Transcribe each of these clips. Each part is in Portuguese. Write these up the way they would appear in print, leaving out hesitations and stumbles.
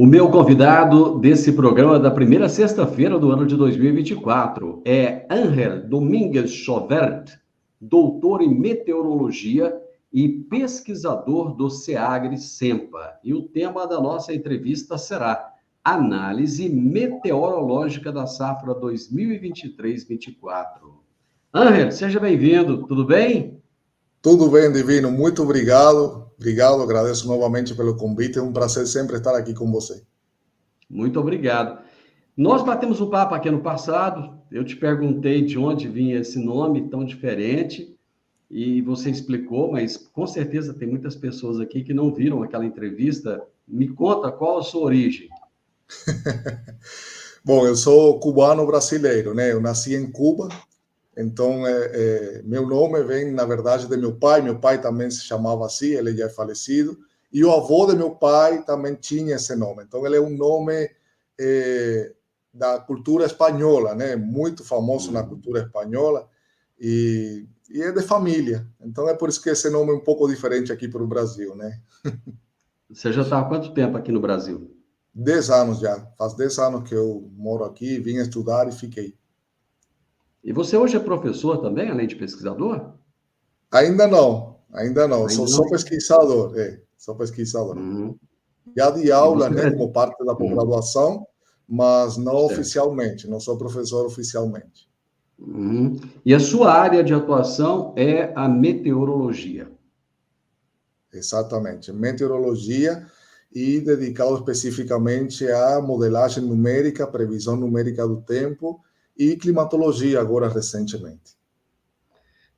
O meu convidado desse programa da primeira sexta-feira do ano de 2024 é Ángel Domínguez Chovert, doutor em meteorologia e pesquisador do SEAGRE-SEMPA. E o tema da nossa entrevista será Análise Meteorológica da Safra 2023-24. Ángel, seja bem-vindo, tudo bem? Tudo bem, Divino, muito obrigado. Obrigado, agradeço novamente pelo convite. É um prazer sempre estar aqui com você. Muito obrigado. Nós batemos um papo aqui no passado, eu te perguntei de onde vinha esse nome tão diferente, e você explicou, mas com certeza tem muitas pessoas aqui que não viram aquela entrevista. Me conta qual a sua origem. Bom, eu sou cubano-brasileiro, né? Eu nasci em Cuba, então meu nome vem, na verdade, de meu pai. Meu pai também se chamava assim, ele já é falecido. E o avô de meu pai também tinha esse nome. Então, ele é um nome da cultura espanhola, né? Muito famoso na cultura espanhola. E é de família. Então, é por isso que esse nome é um pouco diferente aqui para o Brasil, né? Você já está há quanto tempo aqui no Brasil? 10 anos já. Faz 10 anos que eu moro aqui, vim estudar e fiquei. E você hoje é professor também, além de pesquisador? Ainda não, ainda não. Sou Ainda só não? pesquisador, sou pesquisador. Uhum. Já de E aula, você né, pretende? como parte da Uhum. pós-graduação, mas não Certo. oficialmente, não sou professor oficialmente. Uhum. E a sua área de atuação é a meteorologia. Exatamente. Meteorologia e dedicado especificamente à modelagem numérica, previsão numérica do tempo e climatologia agora recentemente.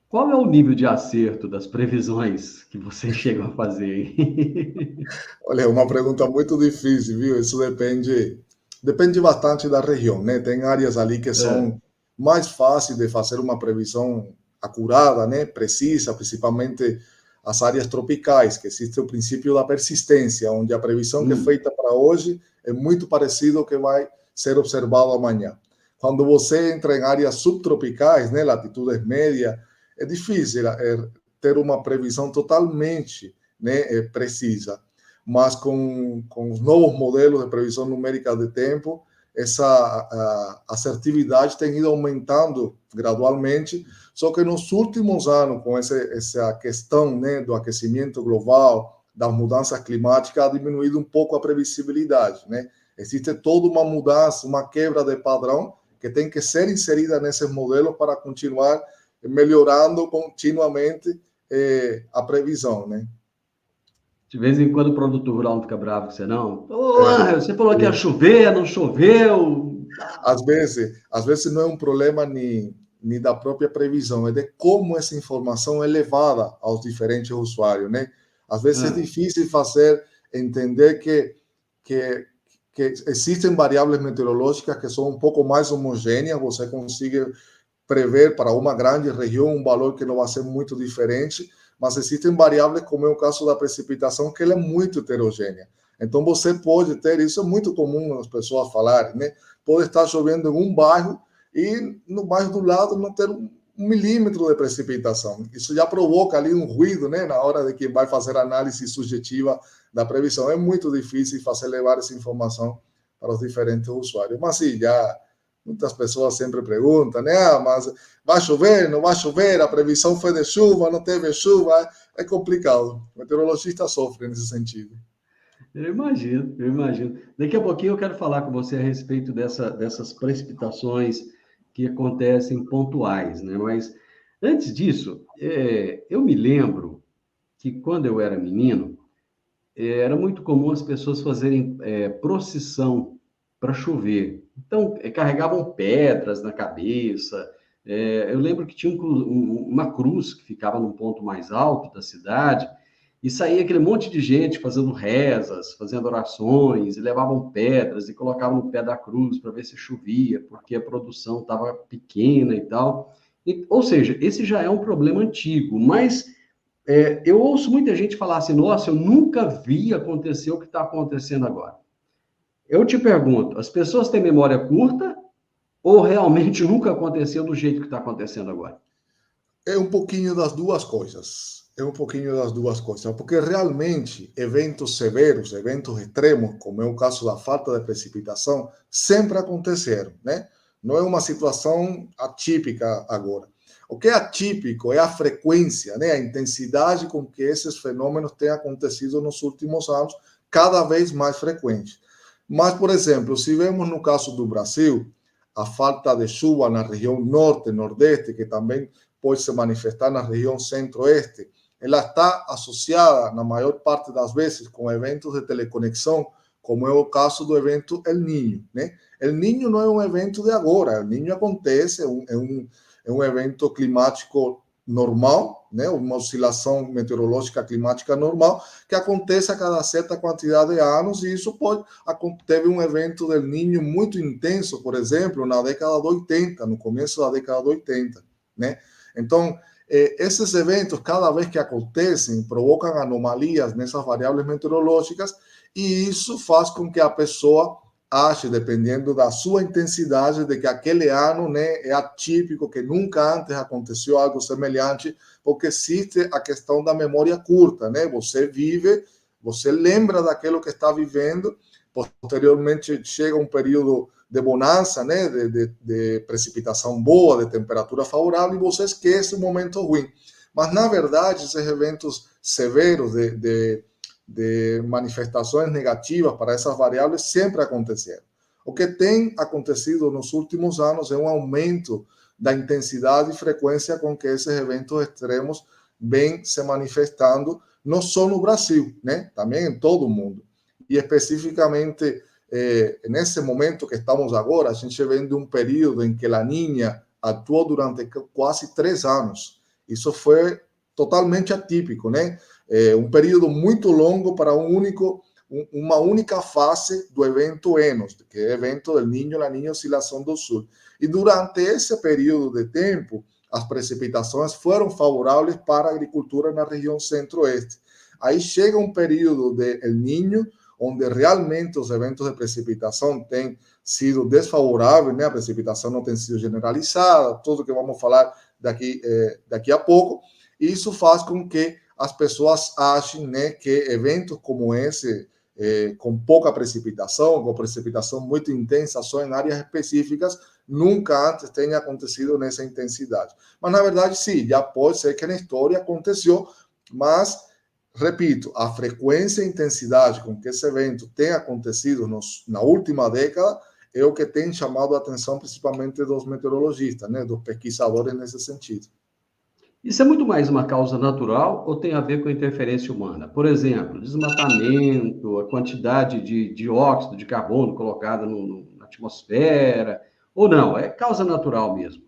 Qual é o nível de acerto das previsões que vocês chegam a fazer, hein? Olha, é uma pergunta muito difícil, viu? Isso depende bastante da região, né? Tem áreas ali que É. são mais fáceis de fazer uma previsão acurada, né? Precisa, principalmente as áreas tropicais, que existe o princípio da persistência, onde a previsão que é Hum. feita para hoje é muito parecido ao que vai ser observado amanhã. Quando você entra em áreas subtropicais, né? Latitudes médias, é difícil ter uma previsão totalmente, né? Precisa, mas com os novos modelos de previsão numérica de tempo, essa assertividade tem ido aumentando gradualmente, só que nos últimos anos, com essa questão, né, do aquecimento global, das mudanças climáticas, ha diminuído um pouco a previsibilidade, né? Existe toda uma mudança, uma quebra de padrão que tem que ser inserida nesses modelos para continuar melhorando continuamente a previsão, né? De vez em quando o produtor rural não fica bravo com você, não. Ô, É, Ángel, você falou que ia chover, não choveu. às vezes não é um problema nem da própria previsão, é de como essa informação é levada aos diferentes usuários, né? Às vezes é Ah, difícil fazer entender que, que existem variáveis meteorológicas que são um pouco mais homogêneas, você consegue prever para uma grande região um valor que não vai ser muito diferente, mas existem variáveis, como é o caso da precipitação, que ela é muito heterogênea. Então, você pode ter, isso é muito comum as pessoas falarem, né? Pode estar chovendo em um bairro e no bairro do lado não ter um milímetro de precipitação. Isso já provoca ali um ruído, né? Na hora de que vai fazer a análise subjetiva da previsão. É muito difícil fazer levar essa informação para os diferentes usuários. Mas sim, já muitas pessoas sempre perguntam, né? Ah, mas vai chover, não vai chover? A previsão foi de chuva, não teve chuva? É complicado. O meteorologista sofre nesse sentido. eu imagino, eu imagino. Daqui a pouquinho eu quero falar com você a respeito dessas precipitações que acontecem pontuais, né? Mas antes disso, eu me lembro que quando eu era menino, era muito comum as pessoas fazerem procissão para chover. Então, carregavam pedras na cabeça. Eu lembro que tinha uma cruz que ficava num ponto mais alto da cidade, e saía aquele monte de gente fazendo rezas, fazendo orações, e levavam pedras e colocavam no pé da cruz para ver se chovia, porque a produção estava pequena e tal. Ou seja, esse já é um problema antigo, mas eu ouço muita gente falar assim, nossa, eu nunca vi acontecer o que está acontecendo agora. Eu te pergunto, as pessoas têm memória curta ou realmente nunca aconteceu do jeito que está acontecendo agora? É um pouquinho das duas coisas. É um pouquinho das duas coisas, porque realmente eventos severos, eventos extremos, como é o caso da falta de precipitação, sempre aconteceram, né? Não é uma situação atípica agora. O que é atípico é a frequência, né? A intensidade com que esses fenômenos têm acontecido nos últimos anos, cada vez mais frequentes. Mas, por exemplo, se vemos no caso do Brasil, a falta de chuva na região norte, nordeste, que também pode se manifestar na região centro-oeste, ela está associada, na maior parte das vezes, com eventos de teleconexão, como é o caso do evento El Niño, né? El Niño não é um evento de agora, El Niño acontece, é um evento climático normal, né? Uma oscilação meteorológica climática normal, que acontece a cada certa quantidade de anos, e isso teve um evento del Niño muito intenso, por exemplo, na década de 80, no começo da década de 80, né? Então, esses eventos, cada vez que acontecem, provocam anomalias nessas variáveis meteorológicas, e isso faz com que a pessoa ache, dependendo da sua intensidade, de que aquele ano, né, é atípico, que nunca antes aconteceu algo semelhante, porque existe a questão da memória curta, né? Você vive, você lembra daquilo que está vivendo, posteriormente chega um período de bonança, né, de precipitação boa, de temperatura favorável, e você esquece o momento ruim. Mas, na verdade, esses eventos severos de manifestações negativas para essas variáveis sempre aconteceram. O que tem acontecido nos últimos anos é um aumento da intensidade e frequência com que esses eventos extremos vêm se manifestando, não só no Brasil, né, também em todo o mundo. E especificamente nesse momento que estamos agora, a gente vem de um período em que a Niña atuou durante quase 3 anos. Isso foi totalmente atípico, né? Um período muito longo para uma única fase do evento Enos, que é o evento del Niño, La Niña Oscilação do Sul. E durante esse período de tempo, as precipitações foram favoráveis para a agricultura na região centro-oeste. Aí chega um período de El Niño, onde realmente os eventos de precipitação têm sido desfavoráveis, né? A precipitação não tem sido generalizada, tudo que vamos falar daqui a pouco, e isso faz com que as pessoas achem, né, que eventos como esse, com pouca precipitação, com precipitação muito intensa só em áreas específicas, nunca antes tenha acontecido nessa intensidade. Mas, na verdade, sim, já pode ser que na história aconteceu, mas repito, a frequência e intensidade com que esse evento tem acontecido na última década é o que tem chamado a atenção principalmente dos meteorologistas, né, dos pesquisadores nesse sentido. Isso é muito mais uma causa natural ou tem a ver com a interferência humana? Por exemplo, desmatamento, a quantidade de dióxido de carbono colocada na atmosfera, ou não? É causa natural mesmo?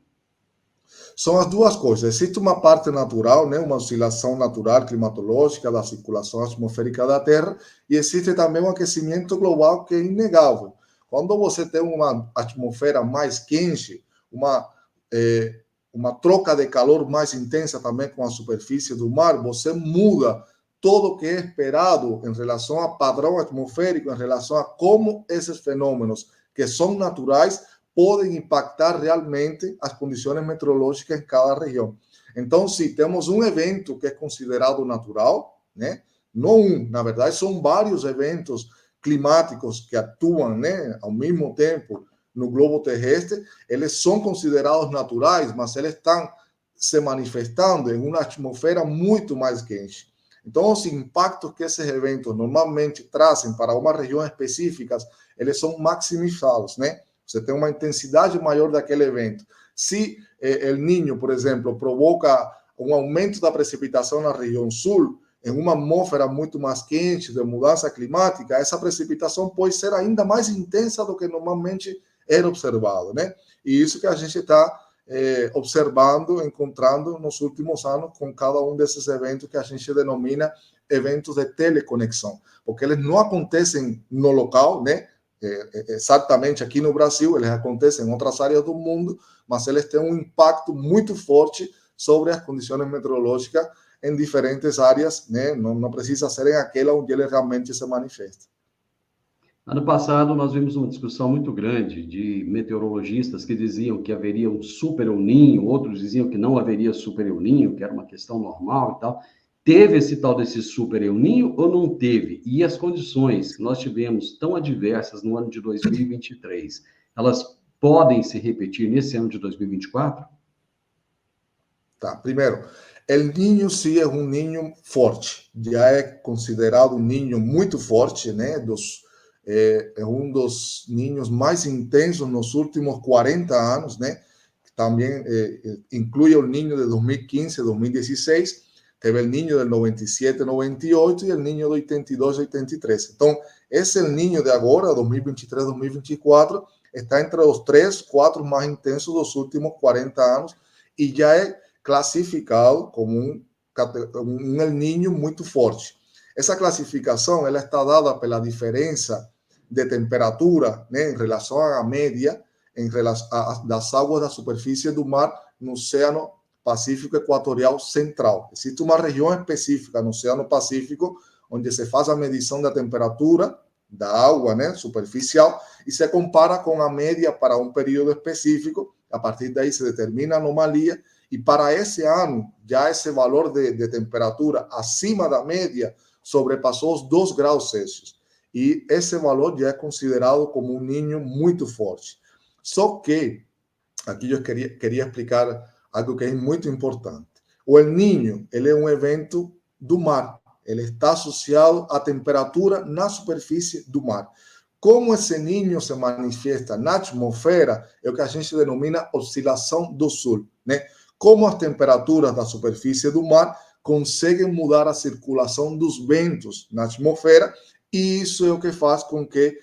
São as duas coisas. Existe uma parte natural, né, uma oscilação natural climatológica da circulação atmosférica da Terra, e existe também um aquecimento global que é inegável. Quando você tem uma atmosfera mais quente, uma troca de calor mais intensa também com a superfície do mar, você muda todo o que é esperado em relação a padrão atmosférico, em relação a como esses fenômenos que são naturais podem impactar realmente as condições meteorológicas em cada região. Então, se temos um evento que é considerado natural, né? Não um, na verdade, são vários eventos climáticos que atuam, né, ao mesmo tempo no globo terrestre, eles são considerados naturais, mas eles estão se manifestando em uma atmosfera muito mais quente. Então, os impactos que esses eventos normalmente trazem para uma região específica, eles são maximizados, né? Você tem uma intensidade maior daquele evento. Se El Niño, por exemplo, provoca um aumento da precipitação na região sul, em uma atmosfera muito mais quente, de mudança climática, essa precipitação pode ser ainda mais intensa do que normalmente era observado, né? E isso que a gente está observando, encontrando nos últimos anos com cada um desses eventos que a gente denomina eventos de teleconexão, porque eles não acontecem no local, né? Exatamente aqui no Brasil, eles acontecem em outras áreas do mundo, mas eles têm um impacto muito forte sobre as condições meteorológicas em diferentes áreas, né? Não precisa ser em aquela onde ele realmente se manifesta. Ano passado, nós vimos uma discussão muito grande de meteorologistas que diziam que haveria um super El Niño, outros diziam que não haveria super El Niño, que era uma questão normal e tal. teve esse tal desse super El Niño ou não teve? E as condições que nós tivemos tão adversas no ano de 2023, elas podem se repetir nesse ano de 2024? Tá, primeiro, El Niño sim é um ninho forte, já é considerado um ninho muito forte, né? É um dos ninhos mais intensos nos últimos 40 anos, né? Também inclui o ninho de 2015, 2016, teve o ninho del 97, 98 e o ninho de 82, 83. Então, esse ninho de agora, 2023, 2024, está entre os 3, 4 mais intensos dos últimos 40 anos e já é classificado como um El Niño muito forte. Essa classificação ela está dada pela diferença de temperatura, né, em relação à média em relação das águas da superfície do mar no Oceano Pacífico Equatorial Central. Existe uma região específica no Oceano Pacífico onde se faz a medição da temperatura da água, né, superficial e se compara com a média para um período específico. A partir daí se determina a anomalia e para esse ano já esse valor de temperatura acima da média sobrepassou os 2 graus Celsius. E esse valor já é considerado como um ninho muito forte. Só que, aqui eu queria explicar algo que é muito importante. O El Niño, ele é um evento do mar. Ele está associado à temperatura na superfície do mar. Como esse ninho se manifesta na atmosfera, é o que a gente denomina oscilação do sul, né? Como as temperaturas da superfície do mar conseguem mudar a circulação dos ventos na atmosfera, e isso é o que faz com que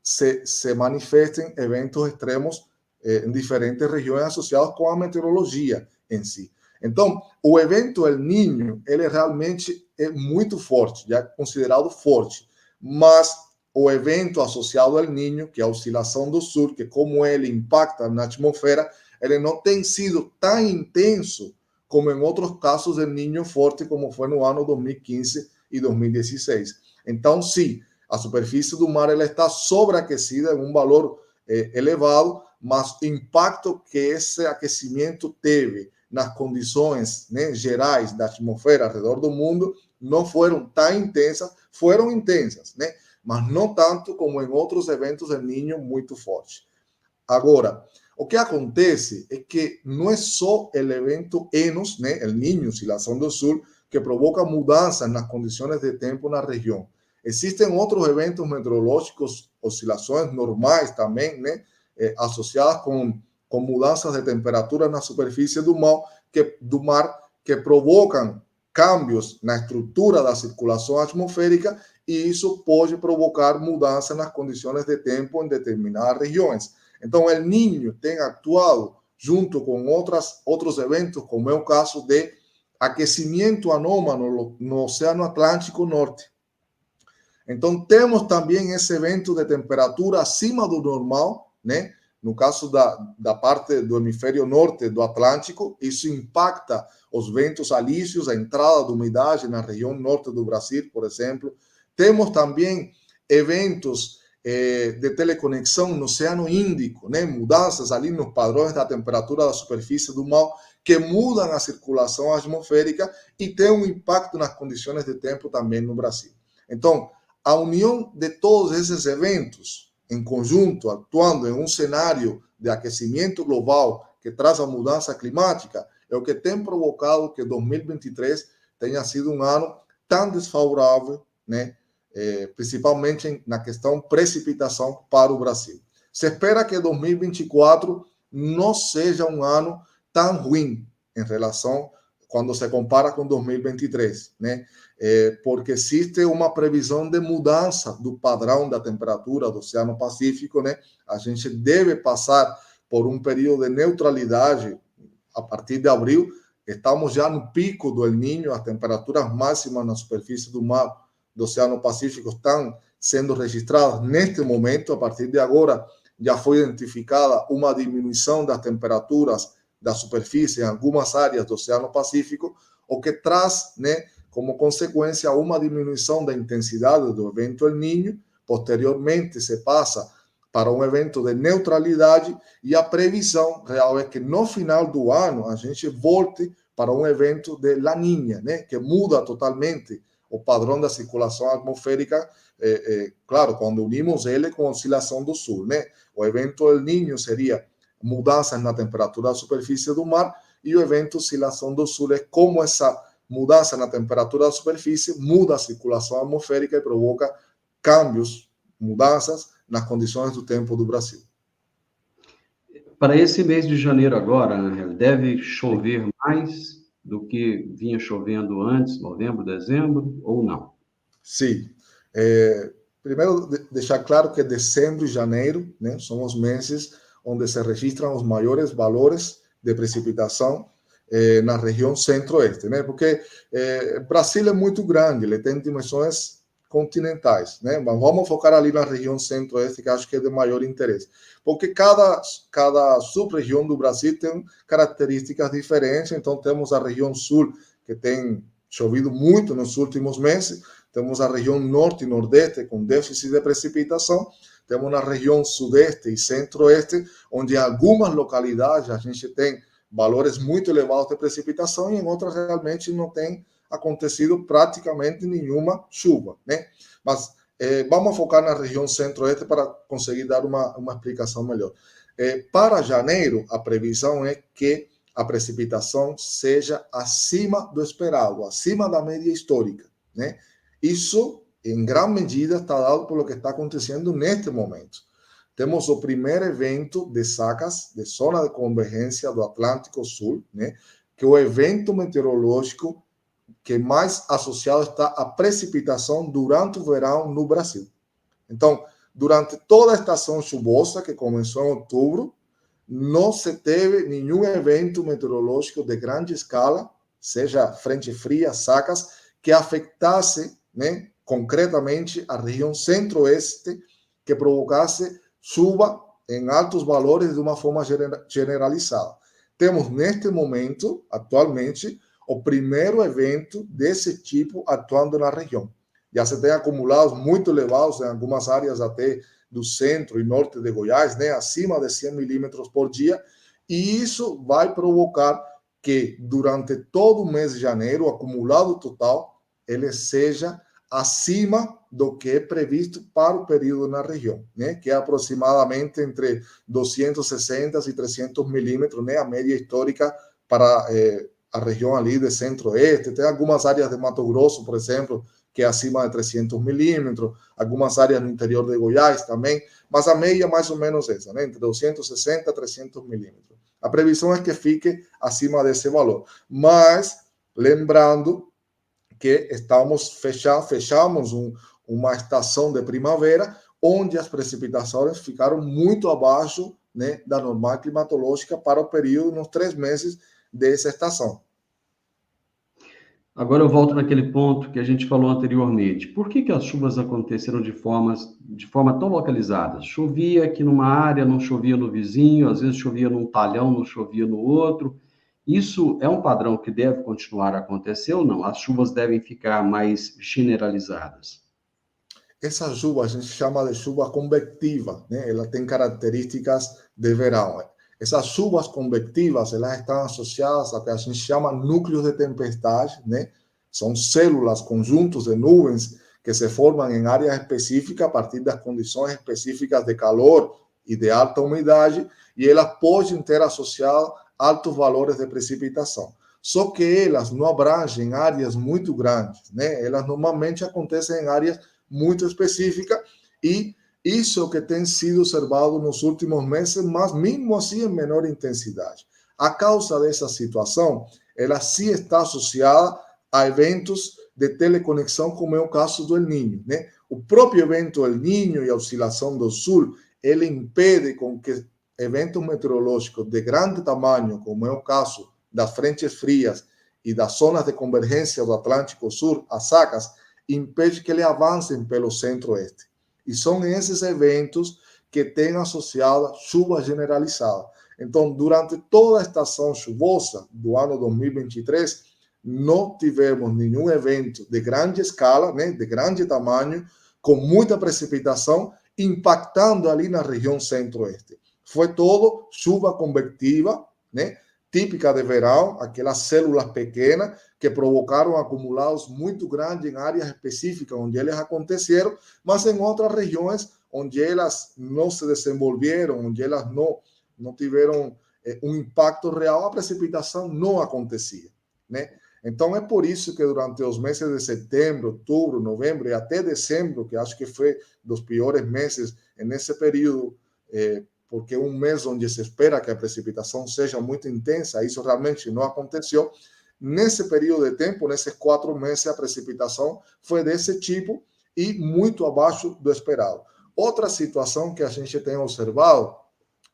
se manifestem eventos extremos em diferentes regiões associados com a meteorologia em si. Então, o evento El Niño, ele realmente é muito forte, já é considerado forte, mas o evento associado ao El Niño, que é a oscilação do sul, que como ele impacta na atmosfera, ele não tem sido tão intenso como em outros casos de Niño forte, como foi no ano 2015 e 2016. Então, sim, a superfície do mar ela está sobreaquecida em um valor elevado, mas o impacto que esse aquecimento teve nas condições, né, gerais da atmosfera ao redor do mundo não foram tão intensas, foram intensas, né, mas não tanto como em outros eventos El Niño muito fortes. Agora, o que acontece é que não é só o evento Enos, né, El Niño, oscilação do sul, que provoca mudanças nas condições de tempo na região. Existem outros eventos meteorológicos, oscilações normais também, né, associadas com mudanças de temperatura na superfície do mar que provocam cambios na estrutura da circulação atmosférica e isso pode provocar mudanças nas condições de tempo em determinadas regiões. Então, El Niño tem atuado junto com outros eventos, como é o caso de aquecimento anômalo no Oceano Atlântico Norte. Então, temos também esse evento de temperatura acima do normal, né? No caso da parte do hemisfério norte do Atlântico, isso impacta os ventos alísios, a entrada de umidade na região norte do Brasil, por exemplo. Temos também eventos de teleconexão no Oceano Índico, né? Mudanças ali nos padrões da temperatura da superfície do mar que mudam a circulação atmosférica e tem um impacto nas condições de tempo também no Brasil. Então, a união de todos esses eventos em conjunto, atuando em um cenário de aquecimento global que traz a mudança climática, é o que tem provocado que 2023 tenha sido um ano tão desfavorável, né? Principalmente na questão precipitação para o Brasil. Se espera que 2024 não seja um ano tão ruim em relação quando se compara com 2023, né? Porque existe uma previsão de mudança do padrão da temperatura do Oceano Pacífico, né? A gente deve passar por um período de neutralidade a partir de abril. Estamos já no pico do El Niño, as temperaturas máximas na superfície do mar do Oceano Pacífico estão sendo registradas neste momento. A partir de agora, já foi identificada uma diminuição das temperaturas da superfície em algumas áreas do Oceano Pacífico, o que traz, né, como consequência uma diminuição da intensidade do evento El Niño. Posteriormente, se passa para um evento de neutralidade, e a previsão real é que no final do ano a gente volte para um evento de La Niña, né, que muda totalmente o padrão da circulação atmosférica, claro, quando unimos ele com a oscilação do sul, né? O evento El Niño seria mudanças na temperatura da superfície do mar, e o evento oscilação do sul é como essa mudança na temperatura da superfície muda a circulação atmosférica e provoca cambios, mudanças nas condições do tempo do Brasil. Para esse mês de janeiro agora, Angel, deve chover mais do que vinha chovendo antes, novembro, dezembro, ou não? Sim. Primeiro, deixar claro que dezembro e janeiro, né, são os meses onde se registram os maiores valores de precipitação na região centro-oeste, né? Porque o Brasil é muito grande, ele tem dimensões continentais, né? Mas vamos focar ali na região centro-oeste, que acho que é de maior interesse, porque cada sub-região do Brasil tem características diferentes. Então temos a região sul, que tem chovido muito nos últimos meses, temos a região norte e nordeste com déficit de precipitação, temos na região sudeste e centro-oeste, onde em algumas localidades a gente tem valores muito elevados de precipitação, e em outras realmente não tem acontecido praticamente nenhuma chuva, né? Mas vamos focar na região centro-oeste para conseguir dar uma explicação melhor. Para janeiro, a previsão é que a precipitação seja acima do esperado, acima da média histórica, né? Isso, em grande medida, está dado por lo que está acontecendo neste momento. Temos o primeiro evento de SACAS, de zona de convergência do Atlântico Sul, né? Que é o evento meteorológico que mais associado está à precipitação durante o verão no Brasil. Então, durante toda a estação chuvosa, que começou em outubro, não se teve nenhum evento meteorológico de grande escala, seja frente fria, SACAS, que afetasse, né, concretamente a região centro-oeste, que provocasse chuva em altos valores de uma forma generalizada. Temos neste momento, atualmente, o primeiro evento desse tipo atuando na região. Já se tem acumulados muito elevados em algumas áreas até do centro e norte de Goiás, né, acima de 100 milímetros por dia, e isso vai provocar que durante todo o mês de janeiro, o acumulado total, ele seja acima do que é previsto para o período na região, né, que é aproximadamente entre 260 e 300 milímetros, né, a média histórica para a região ali de centro-oeste. Tem algumas áreas de Mato Grosso, por exemplo, que é acima de 300 milímetros, algumas áreas no interior de Goiás também, mas a média é mais ou menos essa, né? Entre 260 e 300 milímetros. A previsão é que fique acima desse valor, mas lembrando que fechamos uma estação de primavera, onde as precipitações ficaram muito abaixo, né, da normal climatológica para o período, nos 3 meses dessa estação. Agora eu volto naquele ponto que a gente falou anteriormente. Por que as chuvas aconteceram de forma tão localizada? Chovia aqui numa área, não chovia no vizinho, às vezes chovia num talhão, não chovia no outro. Isso é um padrão que deve continuar a acontecer ou não? As chuvas devem ficar mais generalizadas? Essa chuva a gente chama de chuva convectiva, né? Ela tem características de verão. Essas chuvas convectivas, elas estão associadas a que a gente chama núcleos de tempestade, né? São células, conjuntos de nuvens que se formam em áreas específicas a partir das condições específicas de calor e de alta umidade, e elas podem ter associado altos valores de precipitação. Só que elas não abrangem áreas muito grandes, né? Elas normalmente acontecem em áreas muito específicas, e isso é o que tem sido observado nos últimos meses, mas mesmo assim em menor intensidade. A causa dessa situação, ela sim está associada a eventos de teleconexão, como é o caso do El Niño, né? O próprio evento El Niño e a oscilação do sul, ele impede com que eventos meteorológicos de grande tamanho, como é o caso das frentes frias e das zonas de convergência do Atlântico Sul, as SACAS, impede que ele avancem pelo centro-oeste. E são esses eventos que têm associado chuva generalizada. Então, durante toda a estação chuvosa do ano 2023, não tivemos nenhum evento de grande escala, né, de grande tamanho, com muita precipitação impactando ali na região centro-oeste. Foi todo chuva convectiva, né? Típica de verão, aquelas células pequenas que provocaram acumulados muito grandes em áreas específicas onde eles aconteceram, mas em outras regiões onde elas não se desenvolveram, onde elas não tiveram um impacto real, a precipitação não acontecia, né? Então é por isso que durante os meses de setembro, outubro, novembro e até dezembro, que acho que foi dos piores meses nesse período, porque é um mês onde se espera que a precipitação seja muito intensa, isso realmente não aconteceu. Nesse período de tempo, nesses 4 meses, a precipitação foi desse tipo e muito abaixo do esperado. Outra situação que a gente tem observado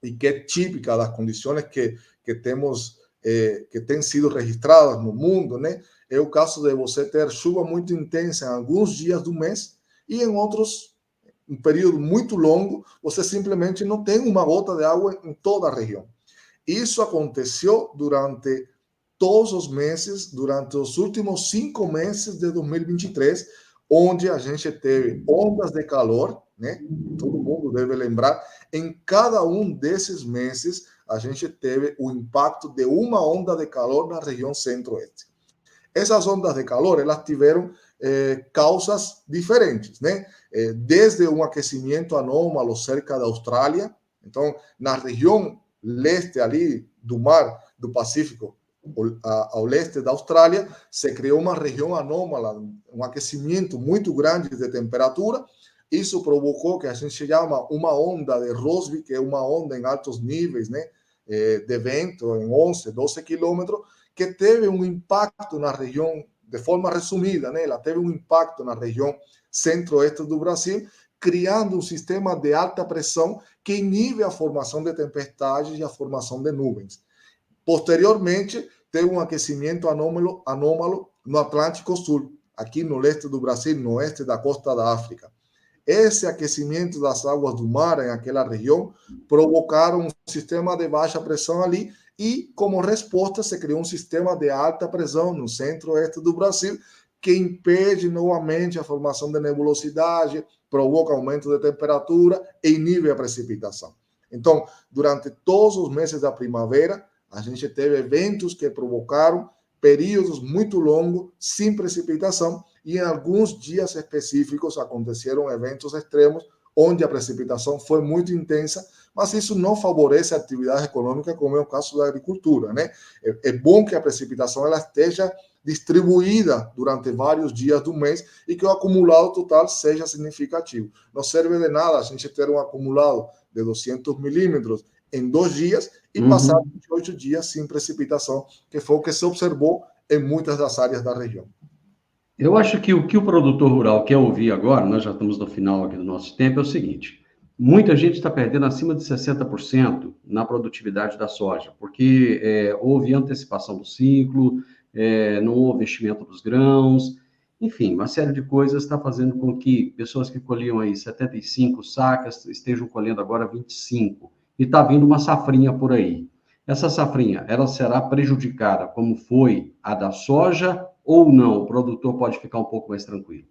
e que é típica das condições que temos, que têm sido registradas no mundo, né? É o caso de você ter chuva muito intensa em alguns dias do mês e em outros, um período muito longo, você simplesmente não tem uma gota de água em toda a região. Isso aconteceu durante todos os meses, durante os últimos 5 meses de 2023, onde a gente teve ondas de calor, né? Todo mundo deve lembrar, em cada um desses meses, a gente teve o impacto de uma onda de calor na região centro-oeste. Essas ondas de calor, elas tiveram causas diferentes, né? Desde um aquecimento anômalo cerca da Austrália, então, na região leste ali do mar do Pacífico, ao leste da Austrália, se criou uma região anômala, um aquecimento muito grande de temperatura. Isso provocou que a gente chama uma onda de Rossby, que é uma onda em altos níveis, né, de vento, em 11, 12 quilômetros, que teve um impacto na região, de forma resumida, né, ela teve um impacto na região centro-oeste do Brasil, criando um sistema de alta pressão que inibe a formação de tempestades e a formação de nuvens. Posteriormente, teve um aquecimento anômalo no Atlântico Sul, aqui no leste do Brasil, no oeste da costa da África. Esse aquecimento das águas do mar em aquela região provocaram um sistema de baixa pressão ali e, como resposta, se criou um sistema de alta pressão no centro-oeste do Brasil que impede novamente a formação de nebulosidade, provoca aumento de temperatura e inibe a precipitação. Então, durante todos os meses da primavera, a gente teve eventos que provocaram períodos muito longos sem precipitação e em alguns dias específicos aconteceram eventos extremos onde a precipitação foi muito intensa, mas isso não favorece a atividade econômica, como é o caso da agricultura, né? É bom que a precipitação ela esteja distribuída durante vários dias do mês e que o acumulado total seja significativo. Não serve de nada a gente ter um acumulado de 200 milímetros em 2 dias e passar 28 dias sem precipitação, que foi o que se observou em muitas das áreas da região. Eu acho que o produtor rural quer ouvir agora, nós já estamos no final aqui do nosso tempo, é o seguinte: muita gente está perdendo acima de 60% na produtividade da soja, porque houve antecipação do ciclo, não houve investimento dos grãos, enfim, uma série de coisas está fazendo com que pessoas que colhiam aí 75 sacas estejam colhendo agora 25, e está vindo uma safrinha por aí. Essa safrinha, ela será prejudicada como foi a da soja ou não? O produtor pode ficar um pouco mais tranquilo?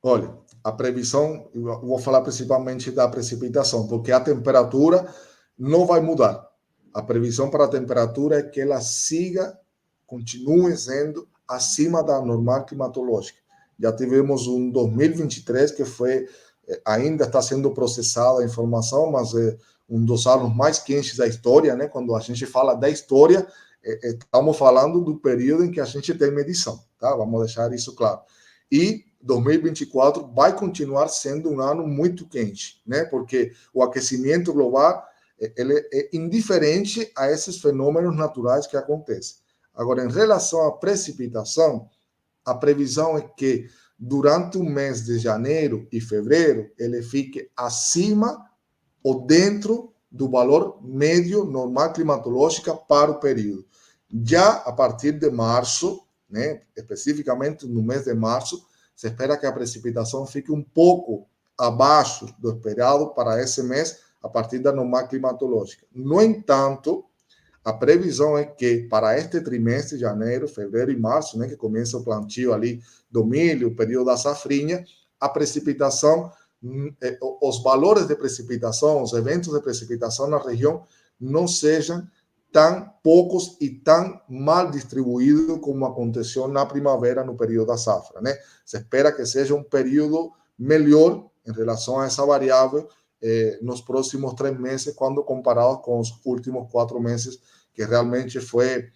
Olha, a previsão, eu vou falar principalmente da precipitação, porque a temperatura não vai mudar. A previsão para a temperatura é que ela continue sendo acima da normal climatológica. Já tivemos um 2023 que foi, ainda está sendo processada a informação, mas é um dos anos mais quentes da história, né? Quando a gente fala da história, estamos falando do período em que a gente tem medição, tá? Vamos deixar isso claro. E 2024 vai continuar sendo um ano muito quente, né? Porque o aquecimento global ele é indiferente a esses fenômenos naturais que acontecem. Agora, em relação à precipitação, a previsão é que durante o mês de janeiro e fevereiro ele fique acima ou dentro do valor médio normal climatológica para o período. Já a partir de março, né, especificamente no mês de março, se espera que a precipitação fique um pouco abaixo do esperado para esse mês, a partir da normal climatológica. No entanto, a previsão é que para este trimestre, janeiro, fevereiro e março, né, que começa o plantio ali do milho, o período da safrinha, a precipitação os valores de precipitação, os eventos de precipitação na região não sejam tão poucos e tão mal distribuídos como aconteceu na primavera, no período da safra, né? Se espera que seja um período melhor em relação a essa variável nos próximos 3 meses, quando comparado com os últimos 4 meses, que realmente foi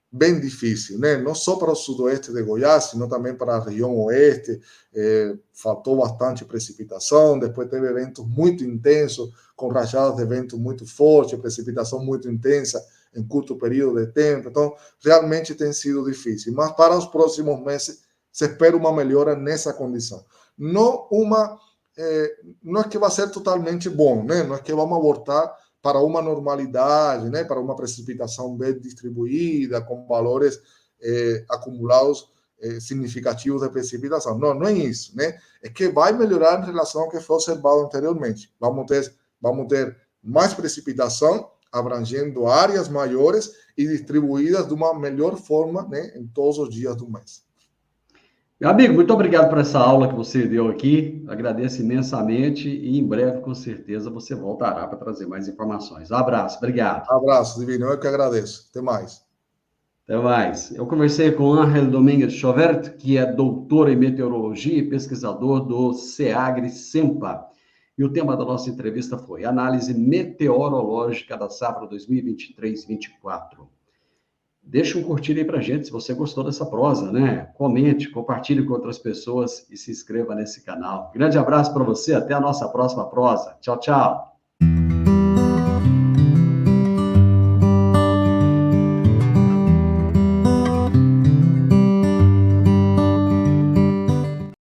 bem difícil, né? Não só para o sudoeste de Goiás, sino também para a região oeste. Faltou bastante precipitação, depois teve eventos muito intensos, com rajadas de vento muito fortes, precipitação muito intensa em curto período de tempo. Então, realmente tem sido difícil. Mas para os próximos meses, se espera uma melhora nessa condição. Não é que vai ser totalmente bom, né? Não é que vamos voltar para uma normalidade, né? Para uma precipitação bem distribuída, com valores acumulados significativos de precipitação. Não, não é isso, né? É que vai melhorar em relação ao que foi observado anteriormente. Vamos ter mais precipitação, abrangendo áreas maiores e distribuídas de uma melhor forma, né? Em todos os dias do mês. Meu amigo, muito obrigado por essa aula que você deu aqui. Agradeço imensamente e em breve, com certeza, você voltará para trazer mais informações. Um abraço, obrigado. Abraço, Divino. Eu que agradeço. Até mais. Até mais. Eu conversei com Ángel Domingues Chauvert, que é doutor em meteorologia e pesquisador do SEAGRE-SEMPA. E o tema da nossa entrevista foi Análise Meteorológica da Safra 2023-24. Deixa um curtir aí pra gente se você gostou dessa prosa, né? Comente, compartilhe com outras pessoas e se inscreva nesse canal. Grande abraço para você, até a nossa próxima prosa. Tchau, tchau.